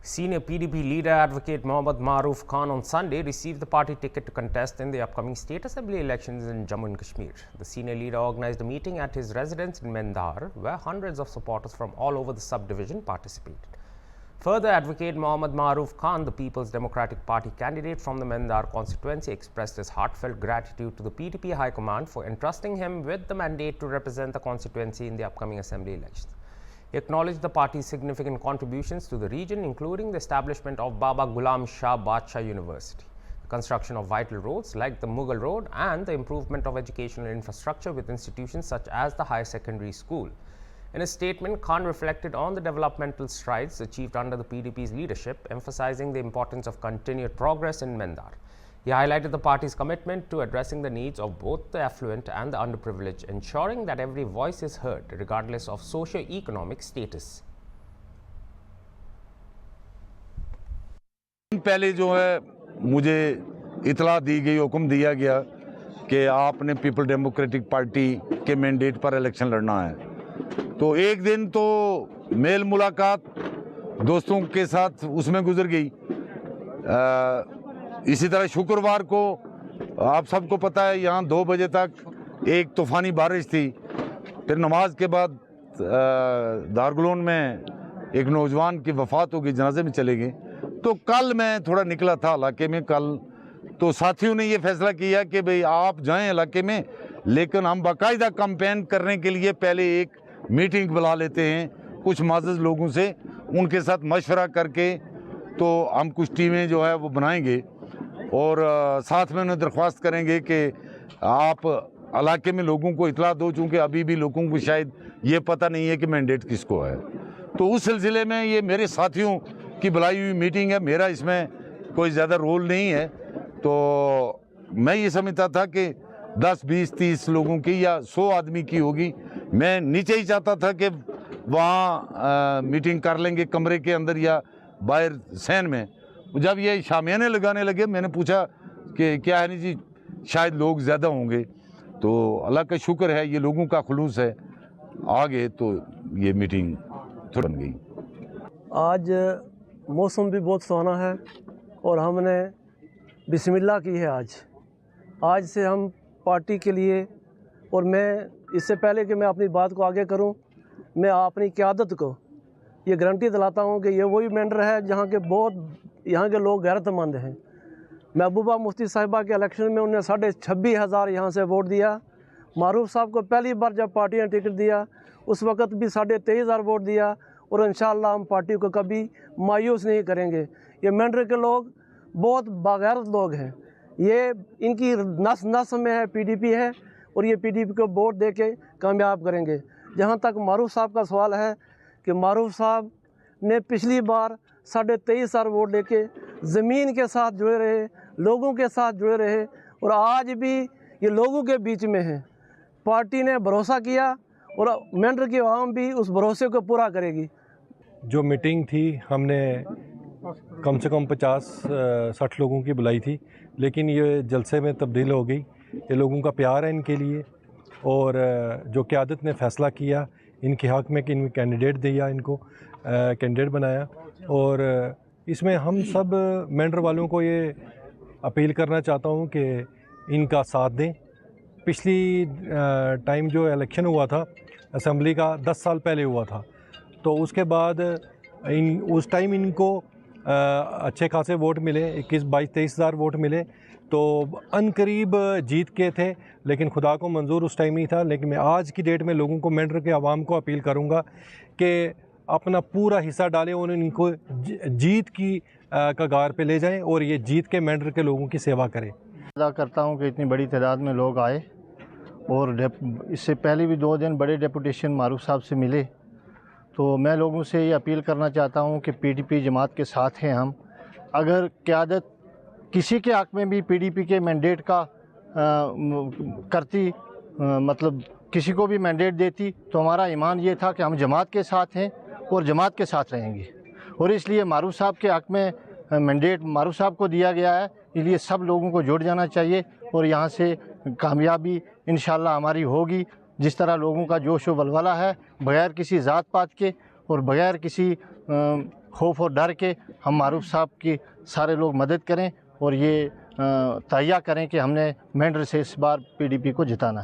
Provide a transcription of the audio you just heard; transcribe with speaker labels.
Speaker 1: Senior PDP leader advocate Mohammad Maruf Khan on Sunday received the party ticket to contest in the upcoming state assembly elections in Jammu and Kashmir. The senior leader organized a meeting at his residence in Mendar, where hundreds of supporters from all over the subdivision participated. Further, advocate Mohammad Maruf Khan, the People's Democratic Party candidate from the Mendar constituency, expressed his heartfelt gratitude to the PDP High Command for entrusting him with the mandate to represent the constituency in the upcoming assembly elections. He acknowledged the party's significant contributions to the region, including the establishment of Baba Ghulam Shah Badshah University, the construction of vital roads like the Mughal Road, and the improvement of educational infrastructure with institutions such as the Higher Secondary School. In a statement, Khan reflected on the developmental strides achieved under the PDP's leadership, emphasizing the importance of continued progress in Mendar. He highlighted the party's commitment to addressing the needs of both the affluent and the underprivileged, ensuring that every voice is heard, regardless of socio-economic status.
Speaker 2: पहले जो है मुझे इतला दी गई, हुक्म दिया गया कि आपने पीपल डेमोक्रेटिक पार्टी के मैंडेट पर इलेक्शन लड़ना है। तो एक दिन तो मेल मुलाकात दोस्तों के साथ उसमें गुजर गई। इसी तरह शुक्रवार को आप सबको पता है यहाँ 2 बजे तक एक तूफ़ानी बारिश थी। फिर नमाज के बाद दारगुलोन में एक नौजवान की वफ़ात हो गई, जनाजे में चले गए। तो कल मैं थोड़ा निकला था इलाके में, कल तो साथियों ने ये फैसला किया कि भाई आप जाएं इलाके में, लेकिन हम बाकायदा कैंपेन करने के लिए पहले एक मीटिंग बुला लेते हैं कुछ माज़ज़ लोगों से, उनके साथ मशवरा करके तो हम कुछ टीमें जो है वो बनाएंगे और साथ में उन्हें दरख्वास्त करेंगे कि आप इलाके में लोगों को इतला दो, चूँकि अभी भी लोगों को शायद ये पता नहीं है कि मैंडेट किसको है। तो उस सिलसिले में ये मेरे साथियों की बुलाई हुई मीटिंग है, मेरा इसमें कोई ज़्यादा रोल नहीं है। तो मैं ये समझता था कि 10, 20, 30 लोगों की या 100 आदमी की होगी। मैं नीचे ही चाहता था कि वहाँ मीटिंग कर लेंगे कमरे के अंदर या बाहर सैन में। जब ये शामियाने लगाने लगे, मैंने पूछा कि क्या है नहीं जी, शायद लोग ज़्यादा होंगे। तो अल्लाह का शुक्र है, ये लोगों का खुलूस है, आ गए तो ये मीटिंग बन गई।
Speaker 3: आज मौसम भी बहुत सुहाना है और हमने बिस्मिल्लाह की है। आज से हम पार्टी के लिए, और मैं इससे पहले कि मैं अपनी बात को आगे करूं, मैं अपनी क़यादत को ये गारंटी दिलाता हूं कि ये वही मेंबर है जहां के बहुत यहाँ के लोग गैरतमंद हैं। महबूबा मुफ्ती साहिबा के इलेक्शन में उन्होंने 26,500 यहाँ से वोट दिया। मारूफ साहब को पहली बार जब पार्टी ने टिकट दिया उस वक़्त भी 23,500 वोट दिया, और इंशाअल्लाह हम पार्टी को कभी मायूस नहीं करेंगे। ये मेंबर के लोग बहुत बागैरत लोग हैं, ये इनकी नस नस में है, PDP है, और ये PDP को वोट दे के कामयाब करेंगे। जहाँ तक मारूफ साहब का सवाल है कि मारूफ साहब ने पिछली बार 23,500 वोट लेके ज़मीन के साथ जुड़े रहे, लोगों के साथ जुड़े रहे, और आज भी ये लोगों के बीच में है। पार्टी ने भरोसा किया और मेंढर की आवाम भी उस भरोसे को पूरा करेगी।
Speaker 4: जो मीटिंग थी हमने कम से कम 50-60 लोगों की बुलाई थी, लेकिन ये जलसे में तब्दील हो गई। ये लोगों का प्यार है इनके लिए, और जो क़यादत ने फ़ैसला किया इनके हक़ में कि इनमें कैंडिडेट दिया, इनको कैंडिडेट बनाया। और इसमें हम सब मेंढर वालों को ये अपील करना चाहता हूँ कि इनका साथ दें। पिछली टाइम जो इलेक्शन हुआ था असेंबली का 10 साल पहले हुआ था, तो उसके बाद उस टाइम इनको अच्छे खासे वोट मिले, 21, 22, 23,000 वोट मिले, तो अनकरीब जीत के थे, लेकिन खुदा को मंजूर उस टाइम नहीं था। लेकिन मैं आज की डेट में लोगों को, मेंढर के आवाम को अपील करूँगा कि अपना पूरा हिस्सा डालें और इनको जीत की कगार पे ले जाएं और ये जीत के मेंढर के लोगों की सेवा करें।
Speaker 5: अदा करता हूं कि इतनी बड़ी तादाद में लोग आए, और इससे पहले भी 2 दिन बड़े डेपुटेशन मारूफ साहब से मिले। तो मैं लोगों से ये अपील करना चाहता हूं कि PDP जमात के साथ हैं हम। अगर क़यादत किसी के हक़ में भी PDP के मैंडेट का करती, मतलब किसी को भी मैंडेट देती, तो हमारा ईमान ये था कि हम जमात के साथ हैं और जमात के साथ रहेंगे। और इसलिए मारूफ साहब के हक़ में मैंडेट मारूफ साहब को दिया गया है, इसलिए सब लोगों को जुड़ जाना चाहिए और यहाँ से कामयाबी इंशाअल्लाह हमारी होगी। जिस तरह लोगों का जोश व वलवला है, बग़ैर किसी ज़ात पात के और बग़ैर किसी खौफ और डर के ہم معروف صاحب کی سارے لوگ مدد کریں اور یہ تہیہ کریں کہ ہم نے مینڈر سے اس بار PDP کو جتانا ہے.